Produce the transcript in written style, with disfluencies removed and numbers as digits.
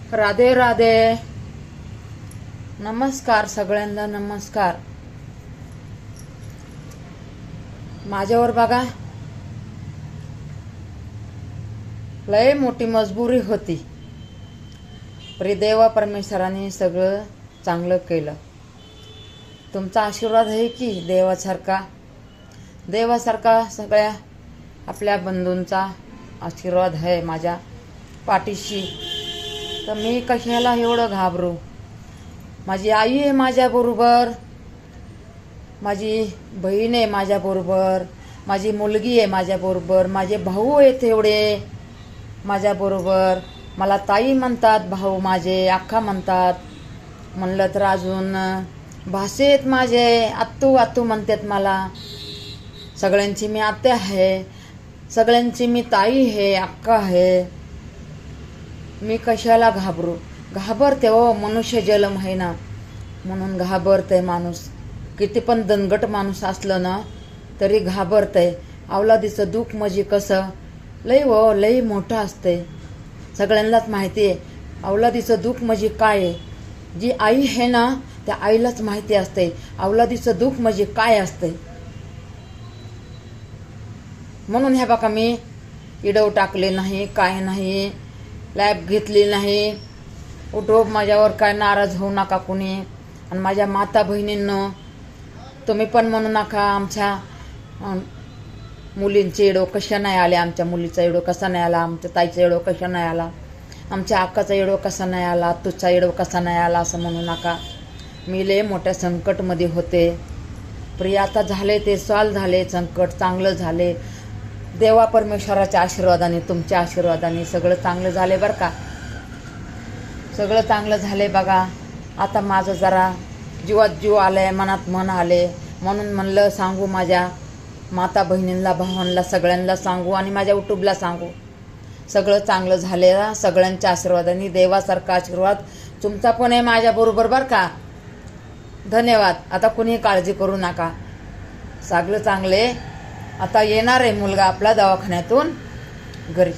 राधे राधे. नमस्कार सगळ्यांना, नमस्कार. माझ्यावर बघा लय मोठी मजबुरी होती, देवा परमेश्वराने सगळं चांगलं केलं. तुमचा आशीर्वाद आहे की देवासारखा सगळ्या आपल्या बंधूंचा आशीर्वाद आहे माझ्या पाठीशी. तर मी कशाला एवढं घाबरू. माझी आई आहे माझ्याबरोबर, माझी बहीण आहे माझ्याबरोबर, माझी मुलगी आहे माझ्याबरोबर, माझे भाऊ आहेत एवढे माझ्याबरोबर. मला ताई म्हणतात, भाऊ माझे अक्का म्हणतात. म्हणलं तर अजून भाषेत माझे आत्तू आत्तू म्हणतात मला. सगळ्यांची मी आत्या आहे, सगळ्यांची मी ताई आहे, अक्का आहे. मी कशाला घाबरू. घाबरते हो, मनुष्य जन्म आहे ना म्हणून घाबरते माणूस. किती पण दणगट माणूस असलं ना तरी घाबरतंय. अवलादीचं दुःख म्हणजे कसं लई मोठं असते. सगळ्यांनाच माहिती आहे अवलादीचं दुःख म्हणजे काय आहे. जी आई आहे ना त्या आईलाच माहिती असते अवलादीचं दुःख म्हणजे काय असते. म्हणून ह्या बघा मी इडव टाकले नाही, काय नाही, लॅब घेतली नाही. उठो, माझ्यावर काय नाराज होऊ नका कुणी. आणि माझ्या माता बहिणींनो तुम्ही पण म्हणू नका आमच्या मुलींचे एडो कशा नाही आले, आमच्या मुलीचा एडो कसा नाही आला, आमच्या ताईचा एडो कशा नाही आला, आमच्या अक्काचा एडो कसा नाही आला, तुझा एडो कसा नाही आला असं म्हणू नका. मी लय मोठ्या संकटमध्ये होते. प्रिया आता झाले ते सॉल्व झाले, संकट चांगलं झाले. देवा परमेश्वराच्या आशीर्वादाने, तुमच्या आशीर्वादाने सगळं चांगलं झाले बरं का. सगळं चांगलं झाले बघा. आता माझं जरा जीवात जीव आलाय, मनात मन आले म्हणून म्हणलं सांगू माझ्या माता बहिणींना, भावांना, सगळ्यांना सांगू आणि माझ्या युट्यूबला सांगू. सगळं चांगलं झाले सगळ्यांच्या आशीर्वादाने. देवासारखा आशीर्वाद तुमचा पण आहे माझ्याबरोबर बरं का. धन्यवाद. आता कुणी काळजी करू नका, सगळं चांगले. आता येणार आहे मुलगा आपला दवाखान्यातून घरी.